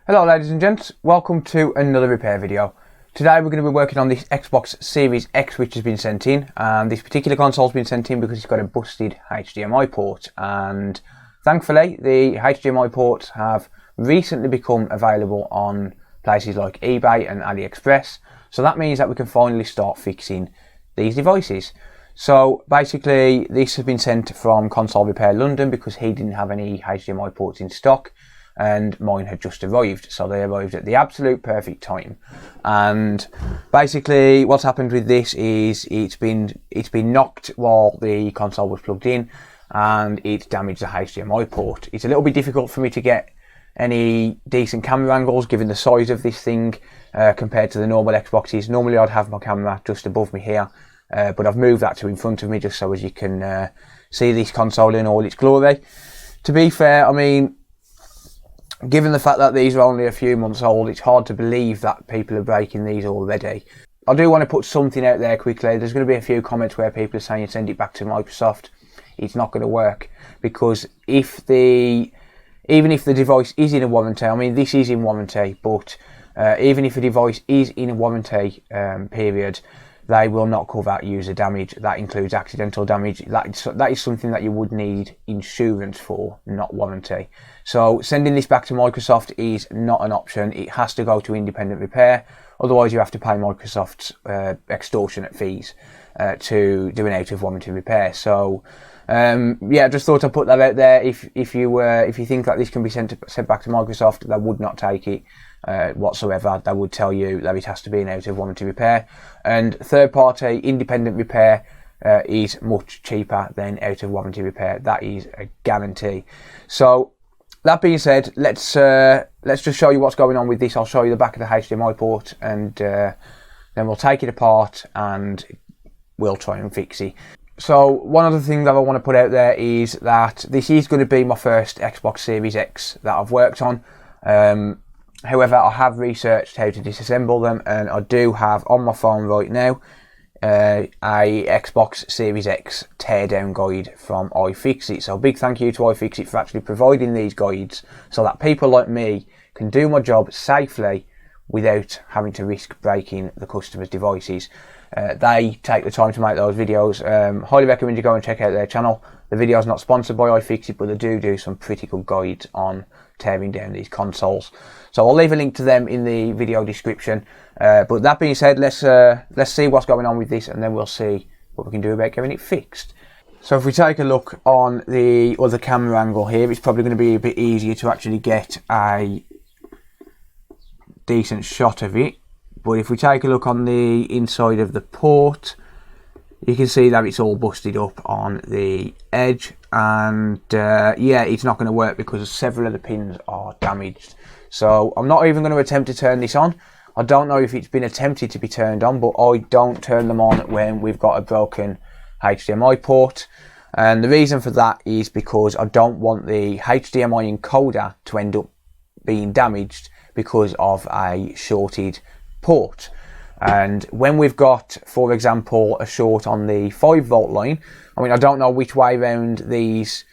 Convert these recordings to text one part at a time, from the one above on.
Hello ladies and gents, welcome to another repair video. Today we're going to be working on this Xbox Series X which has been sent in, and this particular console has been sent in because it's got a busted HDMI port, and thankfully the HDMI ports have recently become available on places like eBay and AliExpress, so that means that we can finally start fixing these devices. So basically this has been sent from Console Repair London because he didn't have any HDMI ports in stock, and mine had just arrived, so they arrived at the absolute perfect time. And basically what's happened with this is it's been knocked while the console was plugged in, and it damaged the HDMI port. It's a little bit difficult for me to get any decent camera angles given the size of this thing compared to the normal Xboxes. Normally I'd have my camera just above me here, but I've moved that to in front of me just so as you can see this console in all its glory. To be fair, I mean, given the fact that these are only a few months old, it's hard to believe that people are breaking these already. I do want to put something out there quickly. There's going to be a few comments where people are saying send it back to Microsoft. It's not going to work, because even if the device is in a warranty, I mean this is in warranty, but even if a device is in a warranty period, they will not cover user damage. That includes accidental damage. That is something that you would need insurance for, not warranty. So sending this back to Microsoft is not an option. It has to go to independent repair. Otherwise you have to pay Microsoft's extortionate fees to do an out of warranty repair. So yeah, just thought I'd put that out there. If you think that this can be sent back to Microsoft, they would not take it whatsoever. They would tell you that it has to be an out of warranty repair, and third party independent repair is much cheaper than out of warranty repair. That is a guarantee. So that being said, let's just show you what's going on with this. I'll show you the back of the HDMI port, and then we'll take it apart and we'll try and fix it. So one other thing that I want to put out there is that this is going to be my first Xbox Series X that I've worked on. However, I have researched how to disassemble them, and I do have on my phone right now a Xbox Series X teardown guide from iFixit. So big thank you to iFixit for actually providing these guides so that people like me can do my job safely without having to risk breaking the customer's devices. They take the time to make those videos. Highly recommend you go and check out their channel. The video is not sponsored by iFixit, but they do some pretty good guides on tearing down these consoles. So I'll leave a link to them in the video description. But that being said, let's see what's going on with this, and then we'll see what we can do about getting it fixed. So if we take a look on the other camera angle here, it's probably going to be a bit easier to actually get a decent shot of it. But if we take a look on the inside of the port, you can see that it's all busted up on the edge, and yeah, it's not going to work because several of the pins are damaged. So I'm not even going to attempt to turn this on. I don't know if it's been attempted to be turned on, but I don't turn them on when we've got a broken HDMI port. And the reason for that is because I don't want the HDMI encoder to end up being damaged because of a shorted port. And when we've got, for example, a short on the 5-volt line, I mean, I don't know which way around these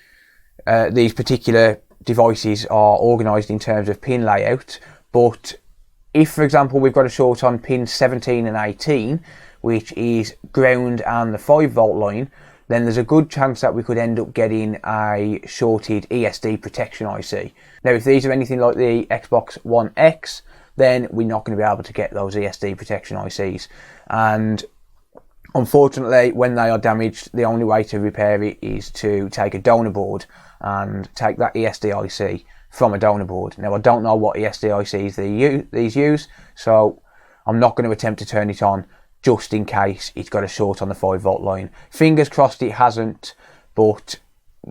particular devices are organised in terms of pin layout, but if, for example, we've got a short on pins 17 and 18, which is ground and the 5-volt line, then there's a good chance that we could end up getting a shorted ESD protection IC. Now, if these are anything like the Xbox One X, then we're not going to be able to get those ESD protection ICs. And unfortunately, when they are damaged, the only way to repair it is to take a donor board and take that ESD IC from a donor board. Now, I don't know what ESD ICs these use, so I'm not going to attempt to turn it on just in case it's got a short on the 5-volt line. Fingers crossed it hasn't, but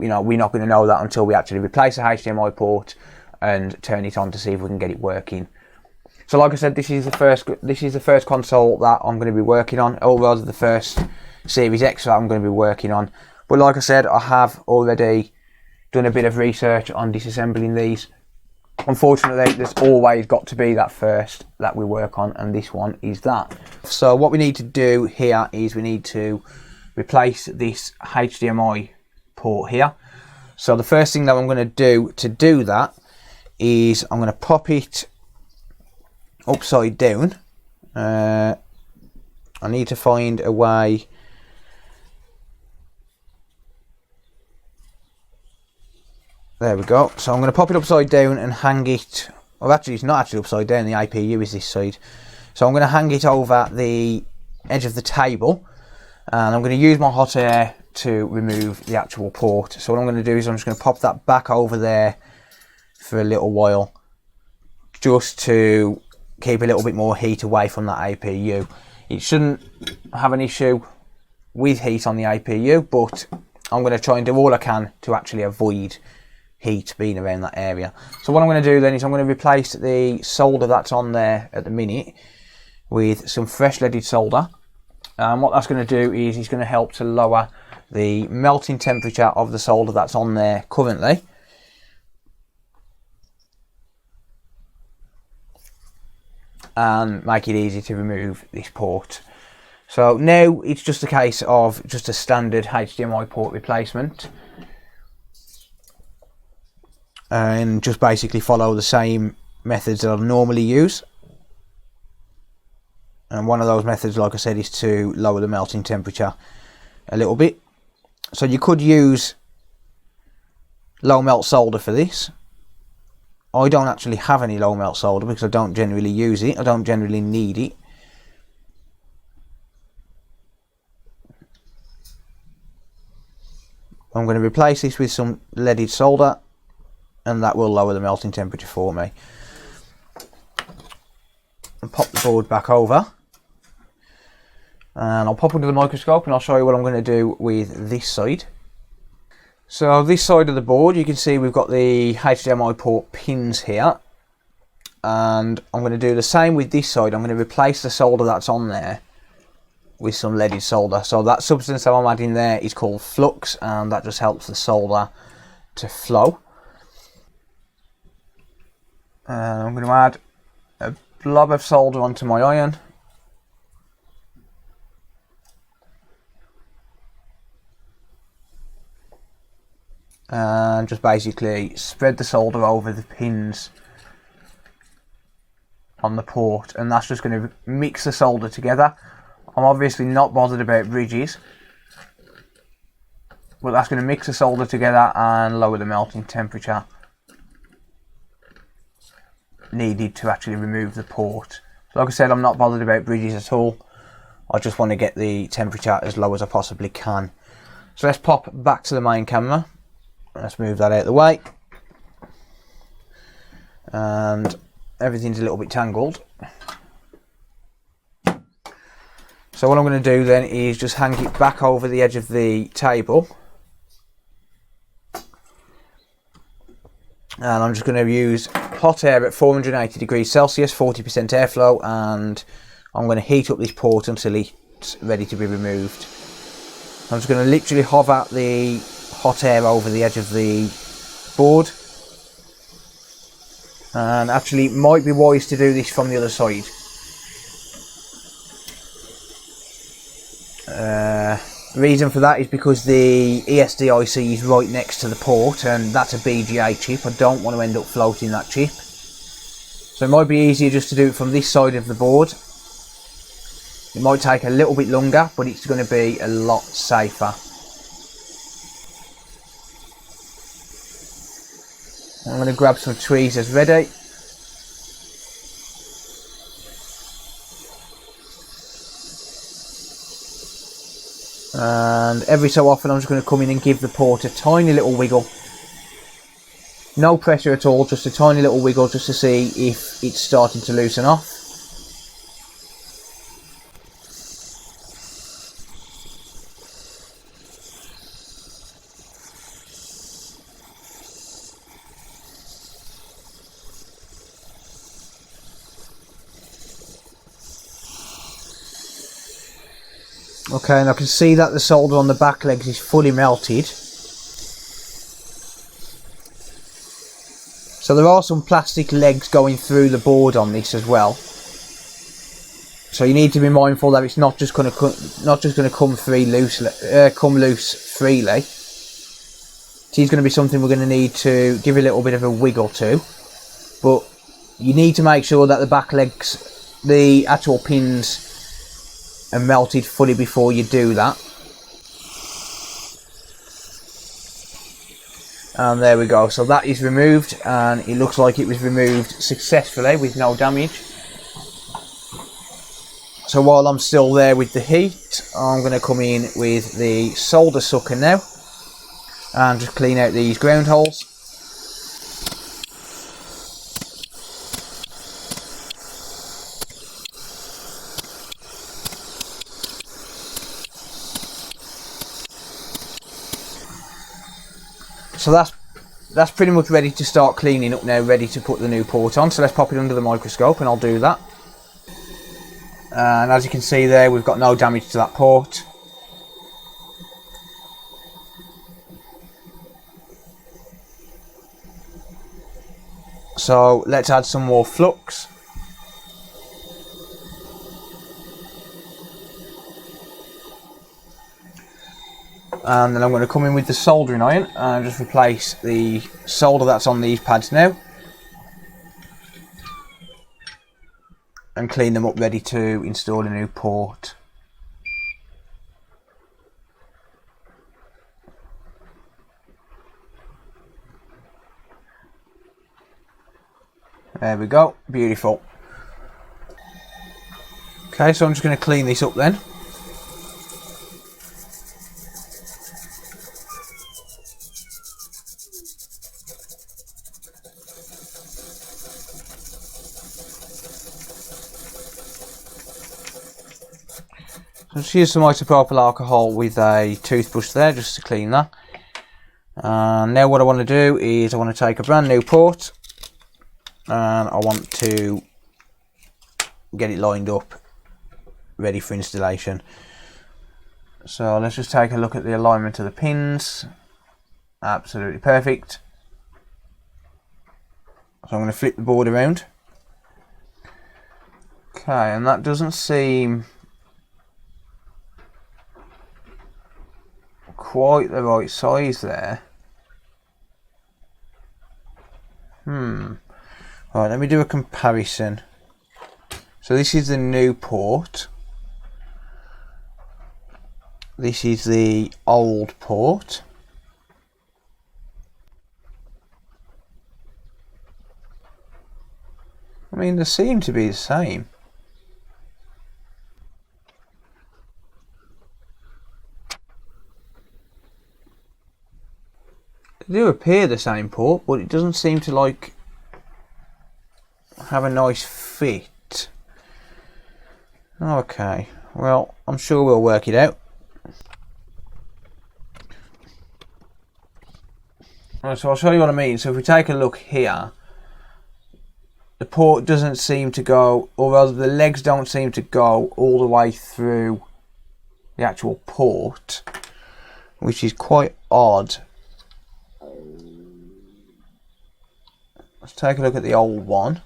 you know, we're not going to know that until we actually replace the HDMI port and turn it on to see if we can get it working. So like I said, this is the first console that I'm going to be working on, or rather the first Series X that I'm going to be working on. But like I said, I have already done a bit of research on disassembling these. Unfortunately, there's always got to be that first that we work on, and this one is that. So what we need to do here is we need to replace this HDMI port here. So the first thing that I'm going to do that is I'm going to pop it upside down. I need to find a way. There we go. So I'm going to pop it upside down and hang it. Well, actually, it's not actually upside down. The IPU is this side. So I'm going to hang it over the edge of the table, and I'm going to use my hot air to remove the actual port. So what I'm going to do is I'm just going to pop that back over there for a little while, just to keep a little bit more heat away from that IPU. It shouldn't have an issue with heat on the IPU, but I'm going to try and do all I can to actually avoid heat being around that area. So what I'm going to do then is I'm going to replace the solder that's on there at the minute with some fresh leaded solder. And what that's going to do is it's going to help to lower the melting temperature of the solder that's on there currently. And make it easy to remove this port. So now it's just a case of just a standard HDMI port replacement. And just basically follow the same methods that I normally use. And one of those methods, like I said, is to lower the melting temperature a little bit. So you could use low melt solder for this. I don't actually have any low melt solder because I don't generally use it. I don't generally need it. I'm going to replace this with some leaded solder, and that will lower the melting temperature for me. I'll pop the board back over, and I'll pop under the microscope and I'll show you what I'm going to do with this side. So this side of the board, you can see we've got the HDMI port pins here, and I'm going to do the same with this side. I'm going to replace the solder that's on there with some leaded solder. So that substance that I'm adding there is called flux, and that just helps the solder to flow. I'm going to add a blob of solder onto my iron. And just basically spread the solder over the pins on the port, and that's just going to mix the solder together. I'm obviously not bothered about bridges, but that's going to mix the solder together and lower the melting temperature needed to actually remove the port. So like I said, I'm not bothered about bridges at all. I just want to get the temperature as low as I possibly can. So let's pop back to the main camera. Let's move that out of the way. And everything's a little bit tangled. So what I'm going to do then is just hang it back over the edge of the table. And I'm just going to use hot air at 480 degrees Celsius, 40% airflow, and I'm going to heat up this port until it's ready to be removed. I'm just going to literally hover the hot air over the edge of the board, and actually it might be wise to do this from the other side. The reason for that is because the ESD-IC is right next to the port, and that's a BGA chip. I don't want to end up floating that chip, so it might be easier just to do it from this side of the board. It might take a little bit longer, but it's going to be a lot safer. I'm going to grab some tweezers ready. And every so often I'm just going to come in and give the port a tiny little wiggle. No pressure at all, just a tiny little wiggle just to see if it's starting to loosen off. Okay, and I can see that the solder on the back legs is fully melted. So there are some plastic legs going through the board on this as well. So you need to be mindful that it's not just going to come loose freely. It is going to be something we're going to need to give a little bit of a wiggle to. But You need to make sure that the back legs, the actual pins, are melted fully before you do that. And there we go, so that is removed, and it looks like it was removed successfully with no damage. So while I'm still there with the heat, I'm going to come in with the solder sucker now and just clean out these ground holes. So that's pretty much ready to start cleaning up now, ready to put the new port on. So let's pop it under the microscope and I'll do that. And as you can see there, we've got no damage to that port. So let's add some more flux. And then I'm going to come in with the soldering iron and just replace the solder that's on these pads now. And clean them up, ready to install a new port. There we go, beautiful. Okay, so I'm just going to clean this up then. So just use some isopropyl alcohol with a toothbrush there just to clean that. And now what I want to do is I want to take a brand new port and I want to get it lined up ready for installation. So let's just take a look at the alignment of the pins. Absolutely perfect. So I'm going to flip the board around. Okay, and that doesn't seem quite the right size there. Right, let me do a comparison. So this is the new port. This is the old port. I mean, they seem to be the same. They do appear the same port, but it doesn't seem to like have a nice fit. Okay, well, I'm sure we'll work it out. Right, so I'll show you what I mean. So if we take a look here, the port doesn't seem to go, or rather the legs don't seem to go all the way through the actual port, which is quite odd. Let's take a look at the old one.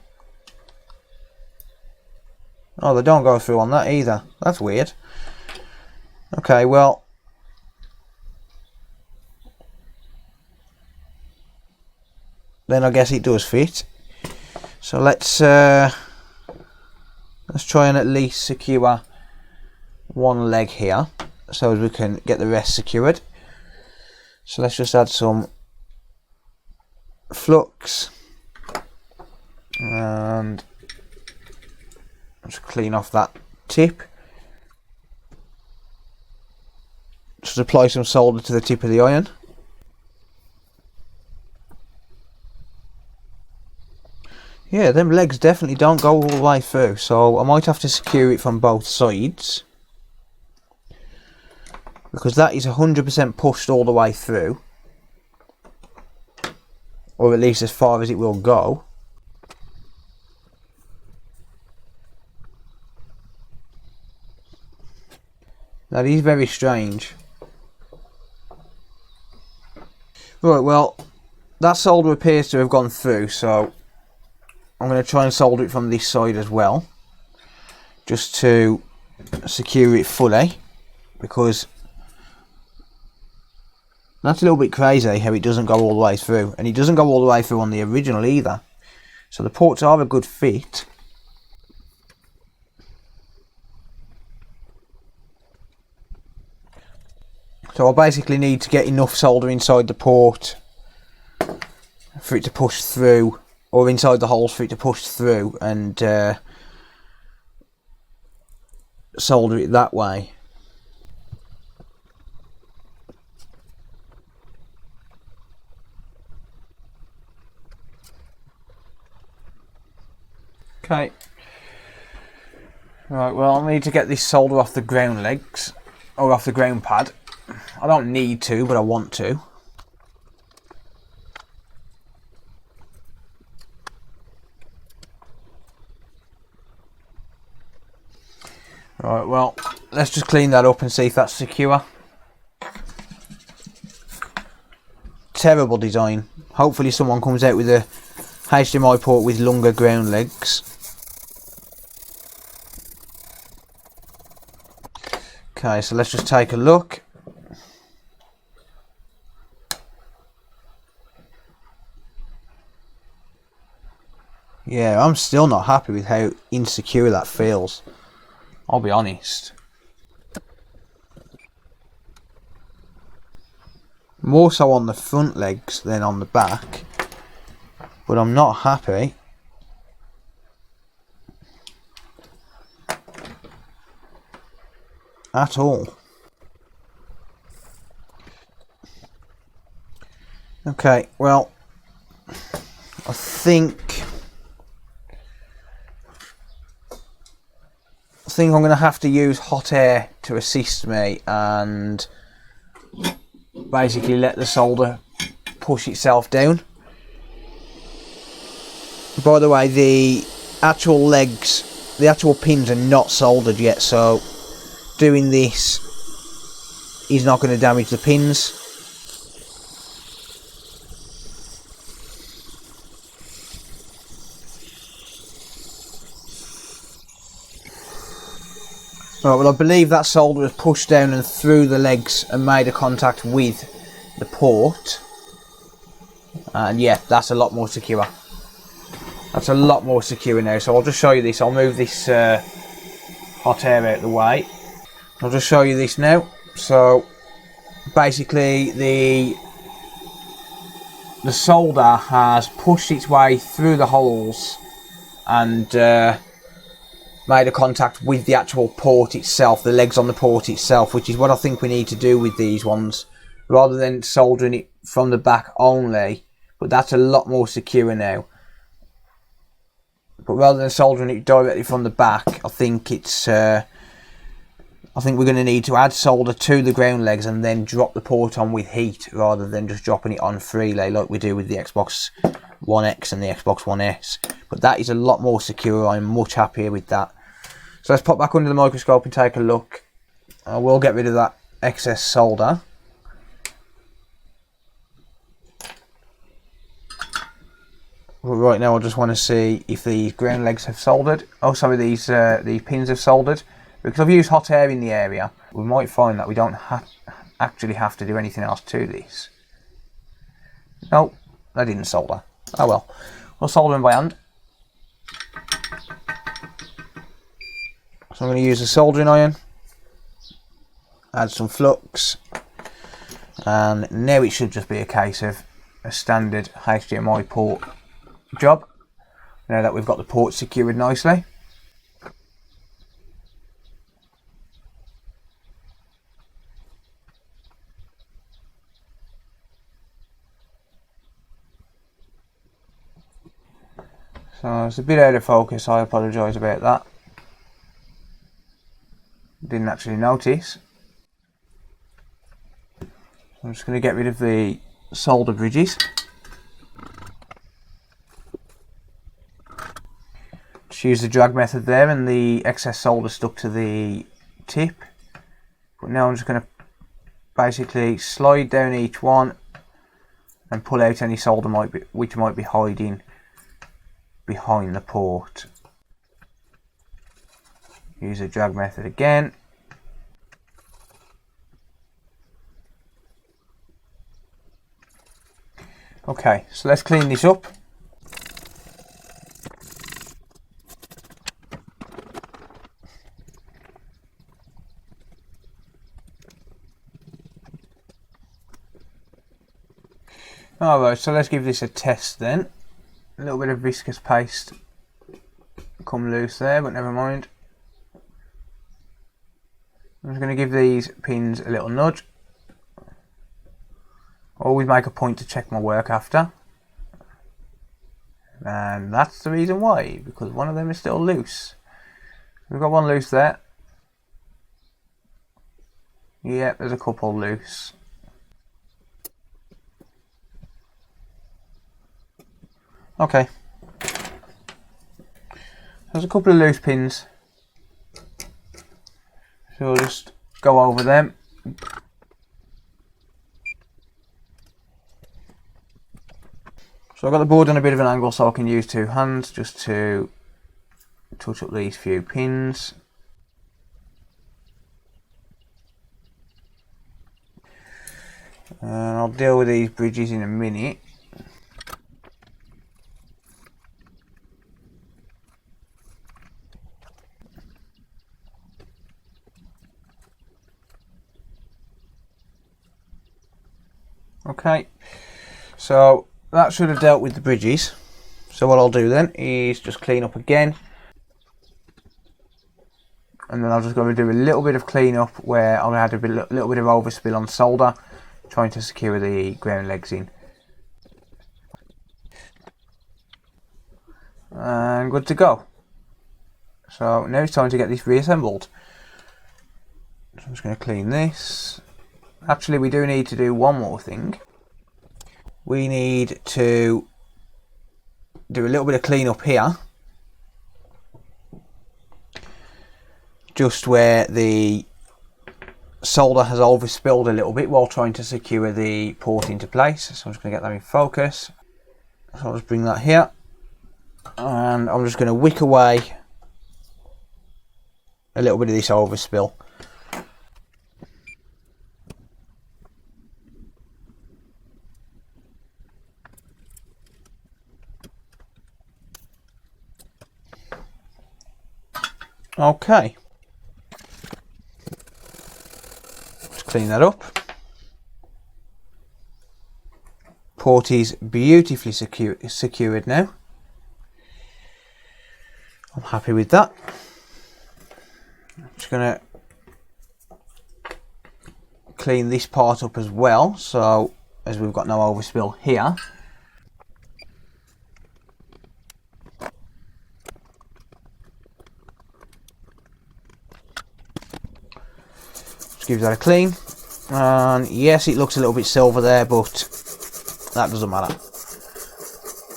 Oh, they don't go through on that either. That's weird. Okay, well, then I guess it does fit. So let's try and at least secure one leg here so as we can get the rest secured. So let's just add some flux and just clean off that tip. Just apply some solder to the tip of the iron. Yeah, them legs definitely don't go all the way through, so I might have to secure it from both sides, because that is 100% pushed all the way through, or at least as far as it will go. That is very strange. Right, well, that solder appears to have gone through, so I'm going to try and solder it from this side as well, just to secure it fully, because that's a little bit crazy how it doesn't go all the way through, and it doesn't go all the way through on the original either. So the ports are a good fit. So I basically need to get enough solder inside the port for it to push through, or inside the holes for it to push through, and solder it that way. Okay. Right, well, I need to get this solder off the ground legs, or off the ground pad. I don't need to, but I want to. Right, well, let's just clean that up and see if that's secure. Terrible design. Hopefully someone comes out with a HDMI port with longer ground legs. Okay, so let's just take a look. Yeah, I'm still not happy with how insecure that feels. I'll be honest. More so on the front legs than on the back. But I'm not happy. At all. Okay, well, I think I'm going to have to use hot air to assist me and basically let the solder push itself down. By the way, the actual legs, the actual pins are not soldered yet, so doing this is not going to damage the pins. Right, well, I believe that solder has pushed down and through the legs and made a contact with the port. And yeah, that's a lot more secure. That's a lot more secure now. So I'll just show you this. I'll move this hot air out of the way. I'll just show you this now. So basically the solder has pushed its way through the holes and made a contact with the actual port itself, the legs on the port itself, which is what I think we need to do with these ones, rather than soldering it from the back only. But that's a lot more secure now. But rather than soldering it directly from the back, I think it's I think we're going to need to add solder to the ground legs and then drop the port on with heat, rather than just dropping it on freely like we do with the Xbox One X and the Xbox One S. But that is a lot more secure. I'm much happier with that. So let's pop back under the microscope and take a look. I will get rid of that excess solder. But right now I just want to see if these ground legs have soldered. Oh, sorry, these pins have soldered. Because I've used hot air in the area, we might find that we don't actually have to do anything else to this. Nope, that didn't solder. Oh well, we'll solder them by hand. So I'm going to use a soldering iron, add some flux, and now it should just be a case of a standard HDMI port job, now that we've got the port secured nicely. So it's a bit out of focus, I apologise about that. Didn't actually notice. I'm just going to get rid of the solder bridges. Just use the drag method there and the excess solder stuck to the tip. But now I'm just going to basically slide down each one and pull out any solder which might be hiding behind the port. Use the drag method again. Okay, so let's clean this up. Alright, so let's give this a test then. A little bit of viscous paste come loose there, but never mind. I'm just going to give these pins a little nudge. Always make a point to check my work after. And that's the reason why, because one of them is still loose. We've got one loose there. Yeah, there's a couple loose. Okay. There's a couple of loose pins. So we'll just go over them. So I've got the board on a bit of an angle so I can use two hands just to touch up these few pins. And I'll deal with these bridges in a minute. Okay, so that should have dealt with the bridges. So what I'll do then is just clean up again. And then I'm just going to do a little bit of clean up where I'll add a little bit of overspill on solder, trying to secure the ground legs in. And good to go. So now it's time to get this reassembled. So I'm just going to clean this. Actually, we do need to do one more thing. We need to do a little bit of clean up here. Just where the solder has overspilled a little bit while trying to secure the port into place. So I'm just going to get that in focus. So I'll just bring that here. And I'm just going to wick away a little bit of this overspill. Okay, let's clean that up. Port is beautifully secured now. I'm happy with that. I'm just going to clean this part up as well, so as we've got no overspill here. Gives that a clean, and yes, it looks a little bit silver there, but that doesn't matter.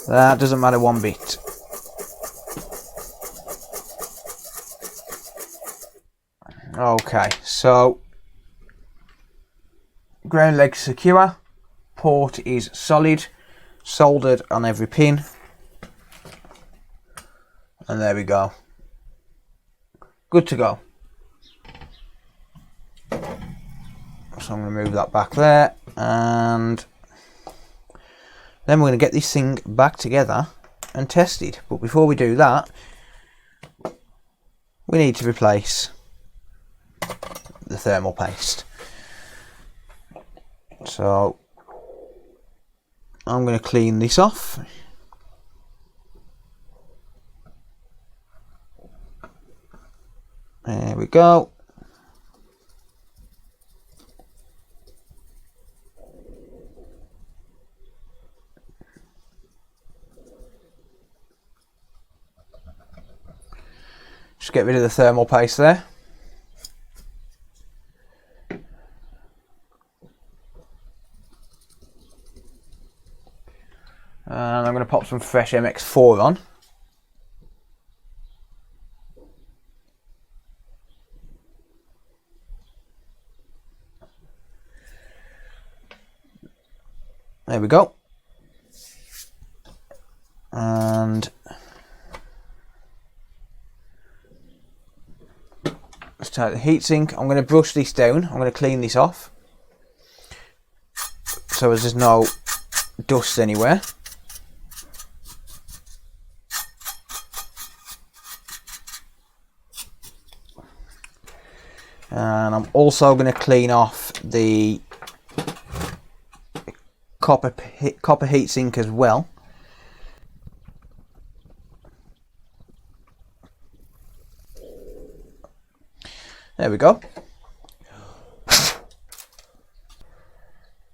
That doesn't matter one bit. Okay, so ground leg secure, port is solid, soldered on every pin, and there we go. Good to go. So I'm going to move that back there, and then we're going to get this thing back together and tested. But before we do that, we need to replace the thermal paste. So I'm going to clean this off. There we go. Just get rid of the thermal paste there. And I'm going to pop some fresh MX4 on. There we go. And let's take the heatsink. I'm going to brush this down. I'm going to clean this off so as there's no dust anywhere. And I'm also going to clean off the copper heatsink as well. There we go.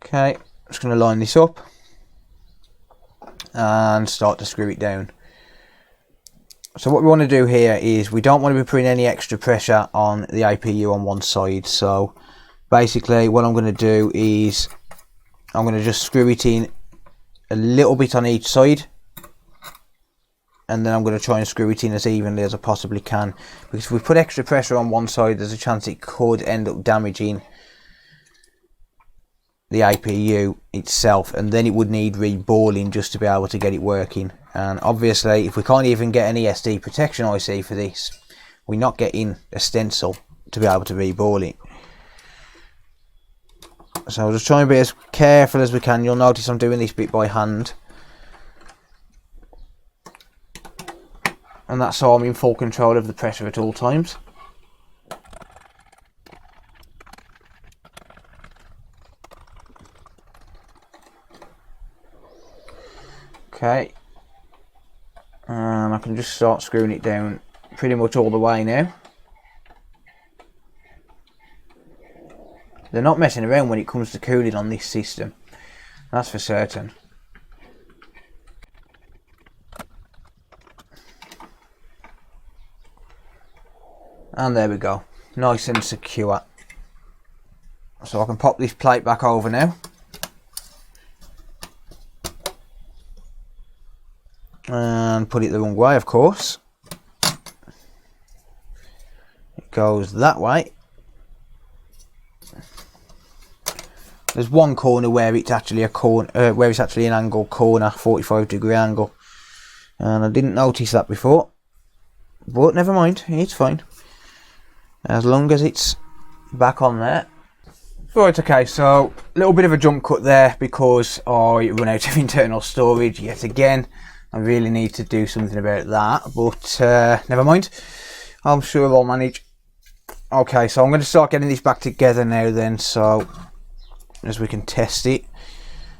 Okay, just going to line this up and start to screw it down. So what we want to do here is we don't want to be putting any extra pressure on the APU on one side. So basically what I'm going to do is I'm going to just screw it in a little bit on each side, and then I'm going to try and screw it in as evenly as I possibly can, because if we put extra pressure on one side, there's a chance it could end up damaging the APU itself, and then it would need reballing just to be able to get it working. And obviously if we can't even get an ESD protection IC for this, we're not getting a stencil to be able to reball it. So I'll just try and be as careful as we can. You'll notice I'm doing this bit by hand, and that's so I'm in full control of the pressure at all times. Okay, and I can just start screwing it down pretty much all the way now. They're not messing around when it comes to cooling on this system, that's for certain. And there we go, nice and secure. So I can pop this plate back over now. And put it the wrong way, of course. It goes that way. There's one corner where it's actually a corner, where it's actually an angled corner, 45-degree angle, and I didn't notice that before. But never mind, it's fine as long as it's back on there. Right, okay, so a little bit of a jump cut there because I run out of internal storage yet again. I really need to do something about that, but never mind, I'm sure I'll manage. Okay, so I'm going to start getting this back together now then, so as we can test it.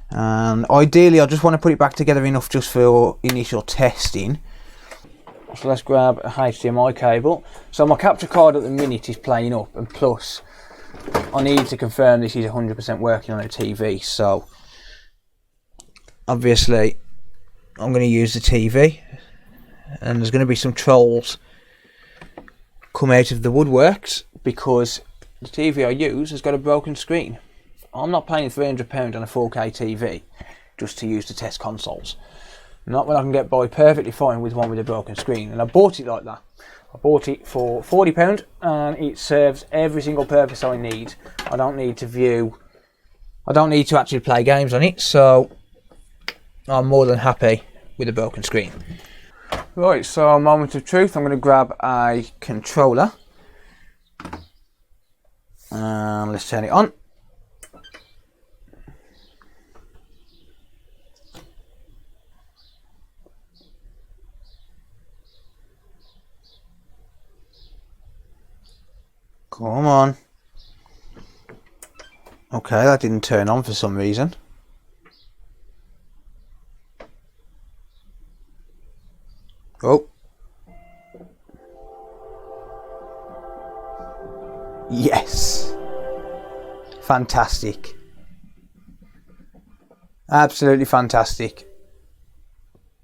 And ideally I just want to put it back together enough just for initial testing. So let's grab a HDMI cable. So my capture card at the minute is playing up, and plus I need to confirm this is 100% working on a TV, so obviously I'm going to use the TV, and there's going to be some trolls come out of the woodworks because the TV I use has got a broken screen. I'm not paying £300 on a 4K TV just to use to test consoles. Not when I can get by perfectly fine with one with a broken screen. And I bought it like that. I bought it for £40 and it serves every single purpose I need. I don't need to actually play games on it, so I'm more than happy with a broken screen. Right, so moment of truth, I'm going to grab a controller and let's turn it on. Come on. Okay, that didn't turn on for some reason. Oh. Yes. Fantastic. Absolutely fantastic.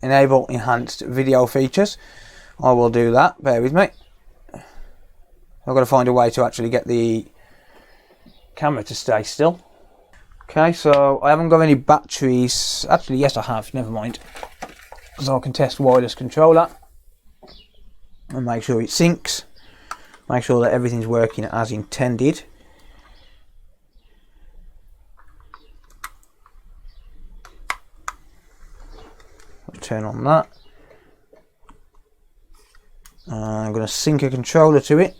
Enable enhanced video features. I will do that. Bear with me. I've got to find a way to actually get the camera to stay still. Okay, so I haven't got any batteries. Actually, yes I have, never mind. So I can test wireless controller and make sure it syncs. Make sure that everything's working as intended. I'll turn on that. I'm going to sync a controller to it.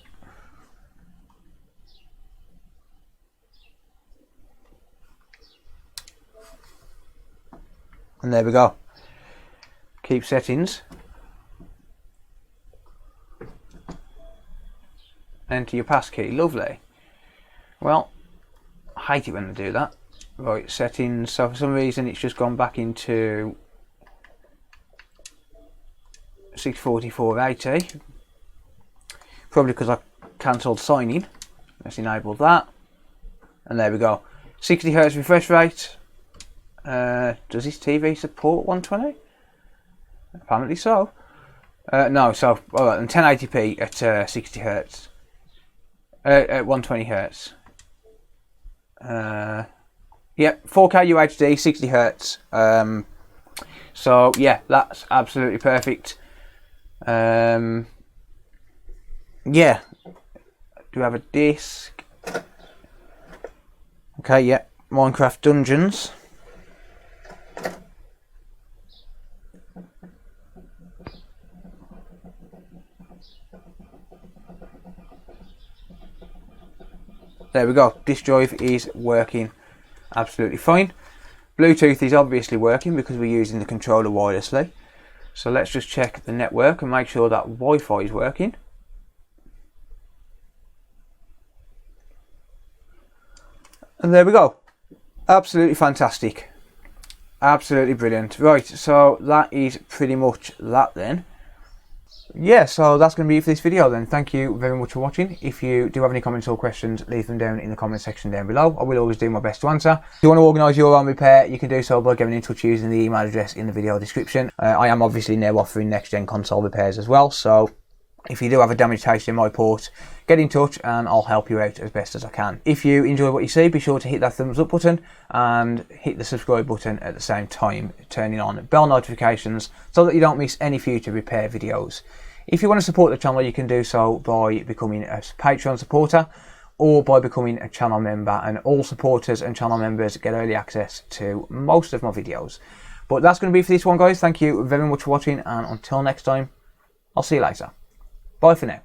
And there we go. Keep settings. Enter your passkey. Lovely. Well, I hate it when they do that. Right, settings. So for some reason it's just gone back into 644.80. Probably because I cancelled signing. Let's enable that. And there we go. 60 Hz refresh rate. Does this TV support 120? Apparently so. No, so alright, and 1080p at 60 Hz. At 120 Hz. Yep, 4K UHD, 60 Hz. So yeah, that's absolutely perfect. Yeah. Do we have a disc? Okay, yeah. Minecraft Dungeons. There we go. Disk drive is working absolutely fine. Bluetooth is obviously working because we're using the controller wirelessly. So let's just check the network and make sure that Wi-Fi is working. And there we go. Absolutely fantastic. Absolutely brilliant. Right, so that is pretty much that then. Yeah, so that's going to be it for this video then. Thank you very much for watching. If you do have any comments or questions, leave them down in the comment section down below. I will always do my best to answer. If you want to organise your own repair, you can do so by getting in touch using the email address in the video description. I am obviously now offering next gen console repairs as well, so if you do have a damaged HDMI port, get in touch and I'll help you out as best as I can. If you enjoy what you see, be sure to hit that thumbs up button and hit the subscribe button at the same time, turning on bell notifications so that you don't miss any future repair videos. If you want to support the channel, you can do so by becoming a Patreon supporter or by becoming a channel member, and all supporters and channel members get early access to most of my videos. But that's going to be for this one, guys. Thank you very much for watching, and until next time, I'll see you later. Bye for now.